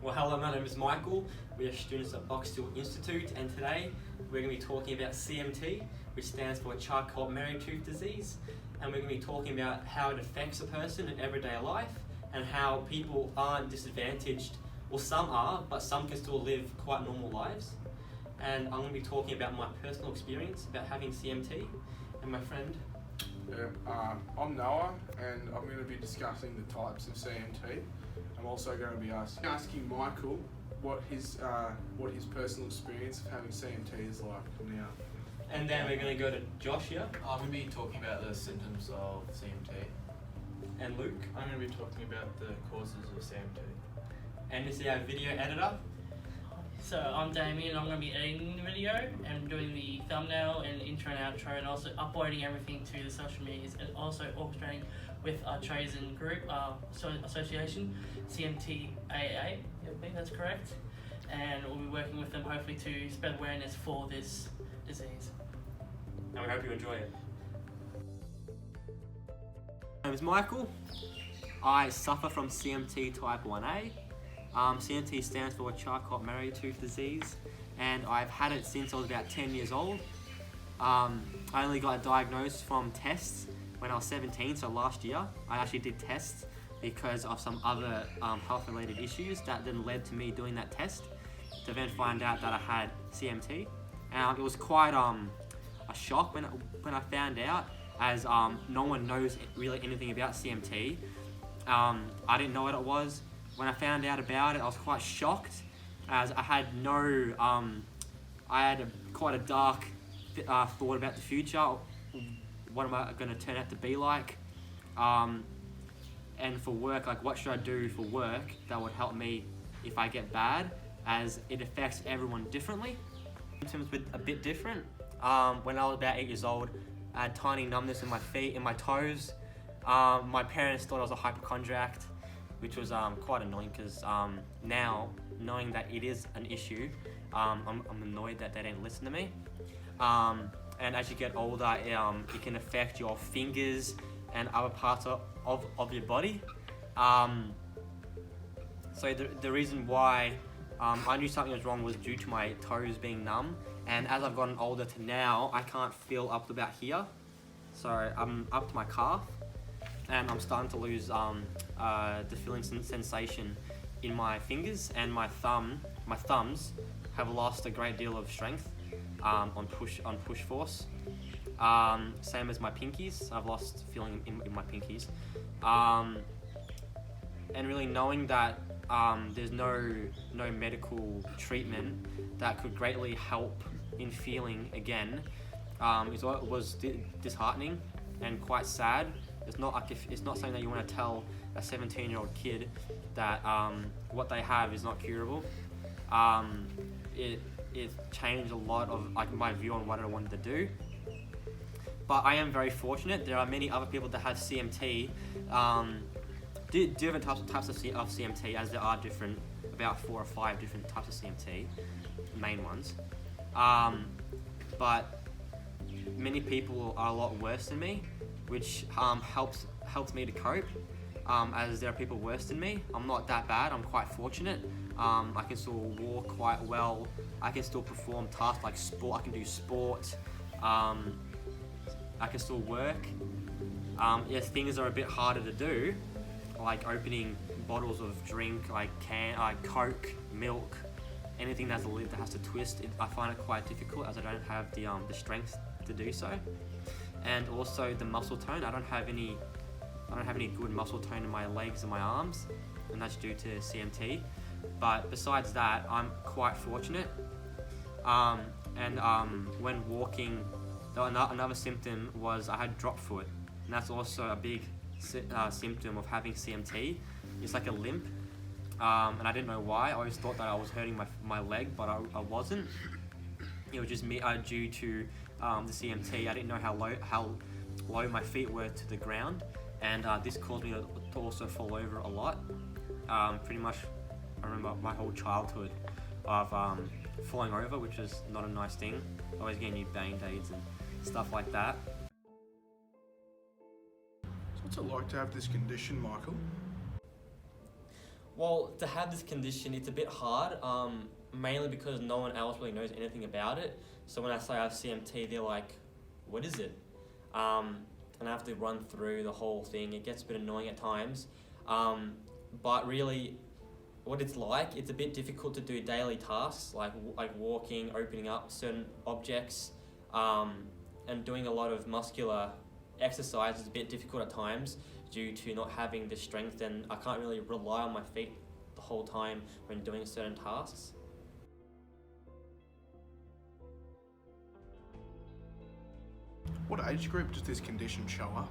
Well, hello, my name is Michael. We are students at Boxhill Institute, and today we're going to be talking about CMT, which stands for Charcot-Marie-Tooth disease, and we're going to be talking about how it affects a person in everyday life and how people aren't disadvantaged, well, some are, but some can still live quite normal lives. And I'm going to be talking about my personal experience about having CMT, and my friend. I'm Noah, and I'm going to be discussing the types of CMT. I'm also going to be asking Michael what his personal experience of having CMT is like now. And then we're going to go to Josh here. I'm going to be talking about the symptoms of CMT. And Luke. I'm going to be talking about the causes of CMT. And this is our video editor. So I'm Damien, I'm going to be editing the video and doing the thumbnail and intro and outro, and also uploading everything to the social medias, and also orchestrating with our chosen group, association, CMTAA, I think that's correct, and we'll be working with them hopefully to spread awareness for this disease. And we hope you enjoy it. My name is Michael. I suffer from CMT type 1A. CMT stands for Charcot-Marie-Tooth disease, and I've had it since I was about 10 years old. I only got diagnosed from tests when I was 17, so last year. I actually did tests because of some other health-related issues that then led to me doing that test to then find out that I had CMT. And it was quite a shock when I found out, as no one knows really anything about CMT. I didn't know what it was. When I found out about it, I was quite shocked, as I had quite a dark thought about the future. What am I going to turn out to be like? And for work, like, what should I do for work that would help me if I get bad, as it affects everyone differently. Symptoms were a bit different. When I was about 8 years old, I had tiny numbness in my feet, in my toes. My parents thought I was a hypochondriac, which was quite annoying, because now, knowing that it is an issue, I'm annoyed that they didn't listen to me. And as you get older, it can affect your fingers and other parts of your body. So the reason why I knew something was wrong was due to my toes being numb, and as I've gotten older to now, I can't feel up to about here. So I'm up to my calf, and I'm starting to lose the feeling sensation in my fingers, and my thumbs have lost a great deal of strength on push force. Same as my pinkies, I've lost feeling in my pinkies. And really knowing that there's no medical treatment that could greatly help in feeling again, was disheartening and quite sad. It's not like it's not something that you want to tell a 17-year-old kid that what they have is not curable. It changed a lot of my view on what I wanted to do. But I am very fortunate. There are many other people that have CMT, different types of CMT, as there are about 4 or 5 different types of CMT, main ones. But many people are a lot worse than me, which helps me to cope, as there are people worse than me. I'm not that bad. I'm quite fortunate. I can still walk quite well. I can still perform tasks like sport. I can do sport. I can still work. Yes, things are a bit harder to do, like opening bottles of drink, like Coke, milk, anything that's a lid that has to twist. I find it quite difficult, as I don't have the strength to do so. And also the muscle tone. I don't have any good muscle tone in my legs and my arms, and that's due to CMT. But besides that, I'm quite fortunate. When walking, another symptom was I had drop foot, and that's also a big symptom of having CMT. It's like a limp, and I didn't know why. I always thought that I was hurting my leg, but I wasn't. It was just me due to the CMT. I didn't know how low my feet were to the ground, and this caused me to also fall over a lot. Pretty much, I remember my whole childhood of falling over, which is not a nice thing. Always getting new band-aids and stuff like that. So what's it like to have this condition, Michael? Well, to have this condition, it's a bit hard, mainly because no one else really knows anything about it. So when I say I have CMT, they're like, what is it? And I have to run through the whole thing. It gets a bit annoying at times. But really, what it's like, it's a bit difficult to do daily tasks like walking, opening up certain objects, and doing a lot of muscular exercise is a bit difficult at times due to not having the strength, and I can't really rely on my feet the whole time when doing certain tasks. What age group does this condition show up?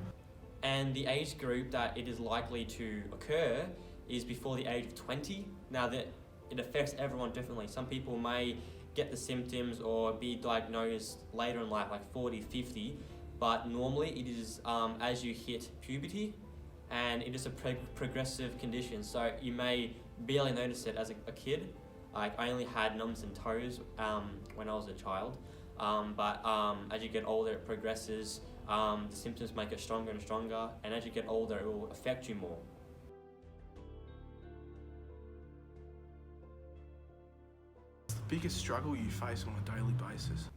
And the age group that it is likely to occur is before the age of 20. Now that it affects everyone differently. Some people may get the symptoms or be diagnosed later in life, like 40, 50, but normally it is as you hit puberty, and it is a progressive condition. So you may barely notice it as a kid. Like I only had numbs and toes when I was a child, but as you get older it progresses. The symptoms make it stronger and stronger, and as you get older it will affect you more. What's the biggest struggle you face on a daily basis?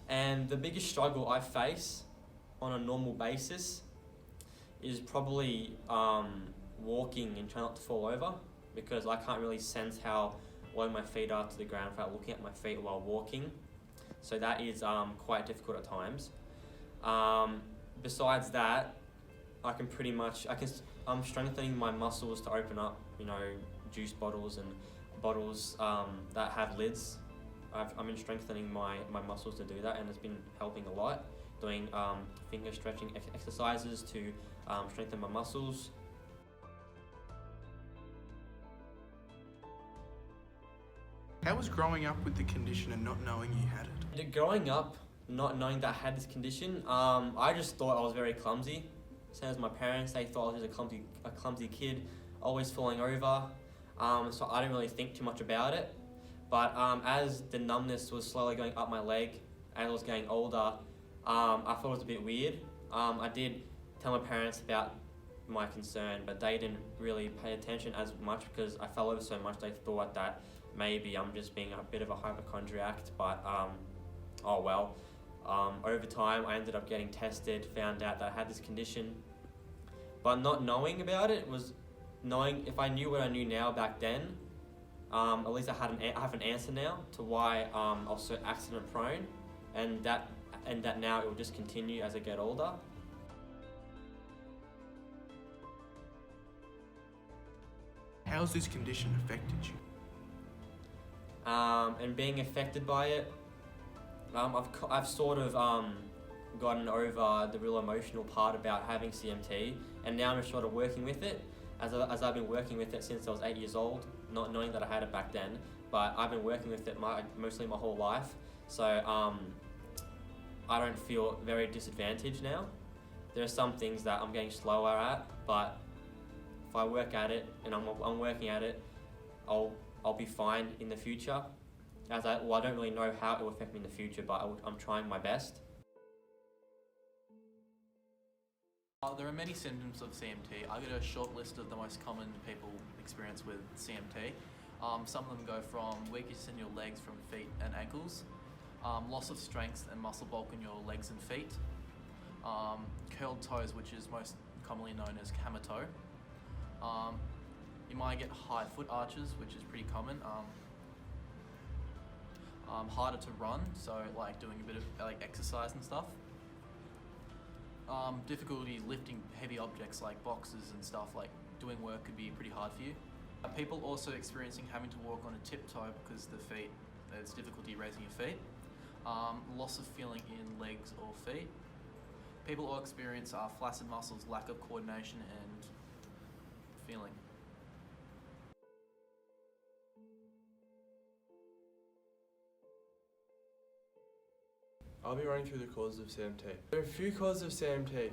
And the biggest struggle I face on a normal basis is probably walking and trying not to fall over, because I can't really sense how low my feet are to the ground without looking at my feet while walking. So that is quite difficult at times. Besides that, I'm strengthening my muscles to open up, juice bottles and bottles that have lids. I've been strengthening my muscles to do that, and it's been helping a lot. Doing finger stretching exercises to strengthen my muscles. How was growing up with the condition and not knowing you had it? Growing up, not knowing that I had this condition, I just thought I was very clumsy. Same as my parents, they thought I was a clumsy kid, always falling over. So I didn't really think too much about it. But as the numbness was slowly going up my leg, as I was getting older, I thought it was a bit weird. I did tell my parents about my concern, but they didn't really pay attention as much because I fell over so much. They thought that maybe I'm just being a bit of a hypochondriac, but oh well. Over time, I ended up getting tested, found out that I had this condition. But not knowing about it was knowing, if I knew what I knew now back then, at least I have an answer now to why I was so accident prone, and that now it will just continue as I get older. How's this condition affected you? And being affected by it, I've sort of gotten over the real emotional part about having CMT, and now I'm just sort of working with it, as I've been working with it since I was 8 years old, not knowing that I had it back then, but I've been working with it mostly my whole life, so I don't feel very disadvantaged now. There are some things that I'm getting slower at, but if I work at it, and I'm working at it, I'll be fine in the future. I don't really know how it will affect me in the future, but I'm trying my best. There are many symptoms of CMT. I got a short list of the most common people experience with CMT. Some of them go from weakness in your legs from feet and ankles, loss of strength and muscle bulk in your legs and feet, curled toes, which is most commonly known as camel toe. You might get high foot arches, which is pretty common. Harder to run, so like doing a bit of exercise and stuff. Difficulty lifting heavy objects like boxes and stuff, like doing work could be pretty hard for you. People also experiencing having to walk on a tiptoe because there's difficulty raising your feet. Loss of feeling in legs or feet. People all experience flaccid muscles, lack of coordination and feeling. I'll be running through the causes of CMT. There are a few causes of CMT.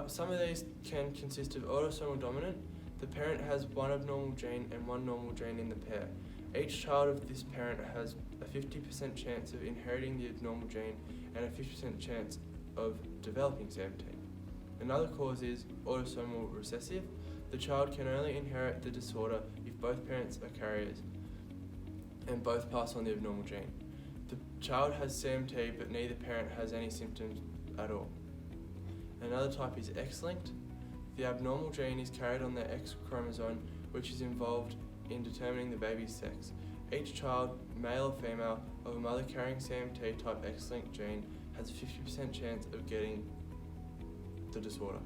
Some of these can consist of autosomal dominant. The parent has one abnormal gene and one normal gene in the pair. Each child of this parent has a 50% chance of inheriting the abnormal gene and a 50% chance of developing CMT. Another cause is autosomal recessive. The child can only inherit the disorder if both parents are carriers and both pass on the abnormal gene. The child has CMT but neither parent has any symptoms at all. Another type is X-linked. The abnormal gene is carried on the X chromosome, which is involved in determining the baby's sex. Each child, male or female, of a mother carrying CMT type X-linked gene has a 50% chance of getting the disorder.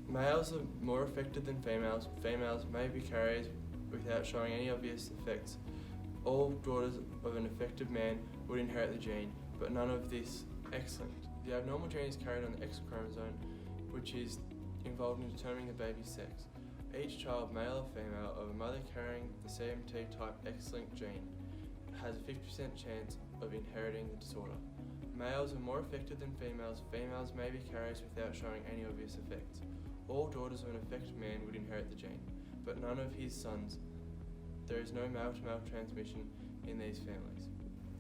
Males are more affected than females. Females may be carriers without showing any obvious effects. All daughters of an affected man would inherit the gene, but none of this X-linked. The abnormal gene is carried on the X chromosome, which is involved in determining the baby's sex. Each child, male or female, of a mother carrying the CMT type X-linked gene has a 50% chance of inheriting the disorder. Males are more affected than females. Females may be carriers without showing any obvious effects. All daughters of an affected man would inherit the gene, but none of his sons. There is no male-to-male transmission in these families.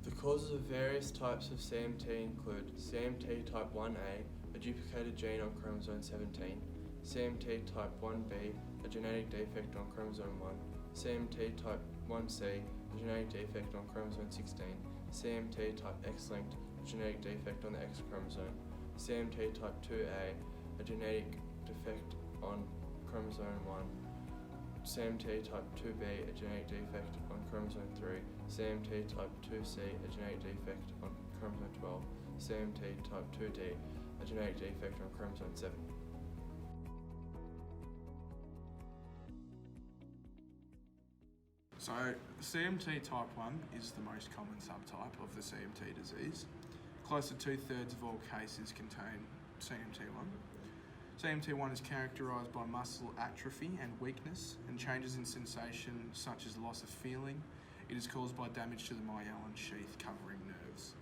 The causes of various types of CMT include CMT type 1A, a duplicated gene on chromosome 17, CMT type 1B, a genetic defect on chromosome 1, CMT type 1C, a genetic defect on chromosome 16, CMT type X-linked, a genetic defect on the X chromosome, CMT type 2A, a genetic defect on chromosome 1, CMT type 2B, a genetic defect on chromosome 3, CMT type 2C, a genetic defect on chromosome 12, CMT type 2D, a genetic defect on chromosome 7. So, CMT type 1 is the most common subtype of the CMT disease. Close to 2/3 of all cases contain CMT1. CMT1 is characterised by muscle atrophy and weakness and changes in sensation such as loss of feeling. It is caused by damage to the myelin sheath covering nerves.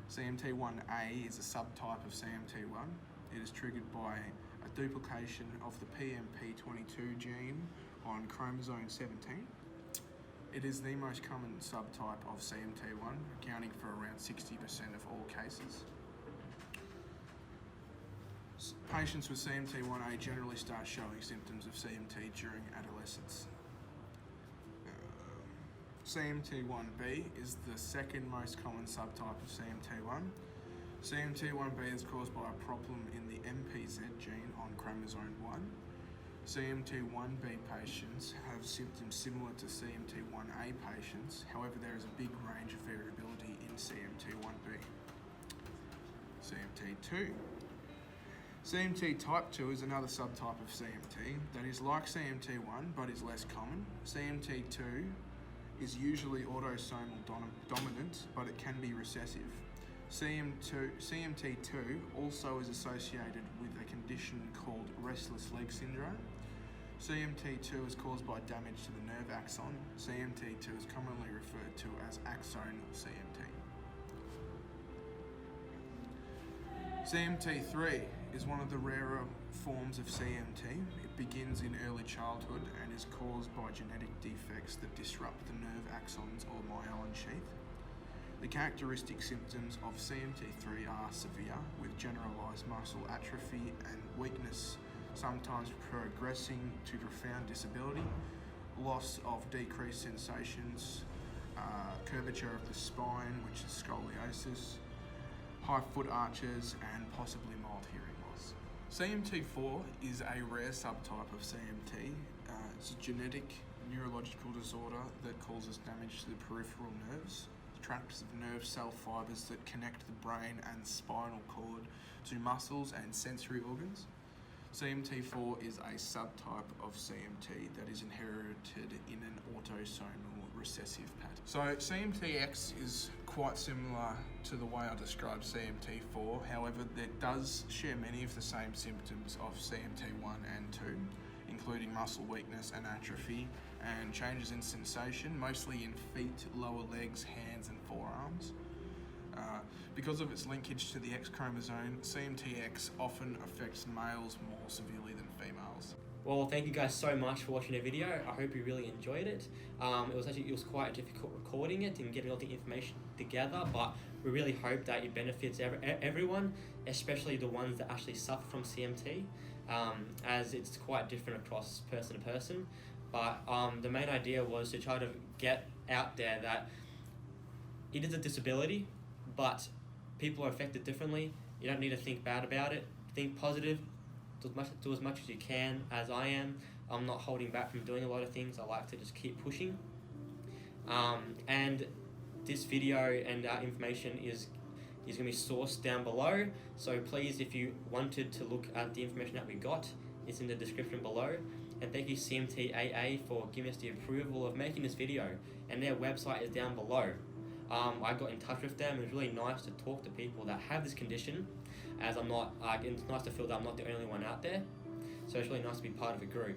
CMT1A is a subtype of CMT1. It is triggered by a duplication of the PMP22 gene on chromosome 17. It is the most common subtype of CMT1, accounting for around 60% of all cases. Patients with CMT1A generally start showing symptoms of CMT during adolescence. CMT1B is the second most common subtype of CMT1. CMT1B is caused by a problem in the MPZ gene on chromosome 1. CMT1B patients have symptoms similar to CMT1A patients, however there is a big range of variability in CMT1B. CMT2. CMT type 2 is another subtype of CMT that is like CMT1 but is less common. CMT2 is usually autosomal dominant, but it can be recessive. CMT2 also is associated with a condition called restless leg syndrome. CMT2 is caused by damage to the nerve axon. CMT2 is commonly referred to as axonal CMT. CMT3 is one of the rarer forms of CMT. It begins in early childhood and is caused by genetic defects that disrupt the nerve axons or myelin sheath. The characteristic symptoms of CMT3 are severe, with generalised muscle atrophy and weakness, sometimes progressing to profound disability, loss of decreased sensations, curvature of the spine, which is scoliosis, high foot arches, and possibly mild hearing loss. CMT4 is a rare subtype of CMT. It's a genetic neurological disorder that causes damage to the peripheral nerves, tracts of nerve cell fibres that connect the brain and spinal cord to muscles and sensory organs. CMT4 is a subtype of CMT that is inherited in an autosomal recessive pattern. So CMTX is quite similar to the way I described CMT4, however it does share many of the same symptoms of CMT1 and 2, including muscle weakness and atrophy, and changes in sensation, mostly in feet, lower legs, hands and forearms. Because of its linkage to the X chromosome, CMTX often affects males more severely than females. Well, thank you guys so much for watching the video. I hope you really enjoyed it. It was quite difficult recording it and getting all the information together, but we really hope that it benefits everyone, especially the ones that actually suffer from CMT. as it's quite different across person to person. But the main idea was to try to get out there that it is a disability, but people are affected differently. You don't need to think bad about it. Think positive. Do as much as you can, as I am. I'm not holding back from doing a lot of things. I like to just keep pushing. And this video and information is going to be sourced down below. So please, if you wanted to look at the information that we got, it's in the description below. And thank you CMT for giving us the approval of making this video. And their website is down below. I got in touch with them. It was really nice to talk to people that have this condition, as I'm not, it's nice to feel that I'm not the only one out there. So it's really nice to be part of a group.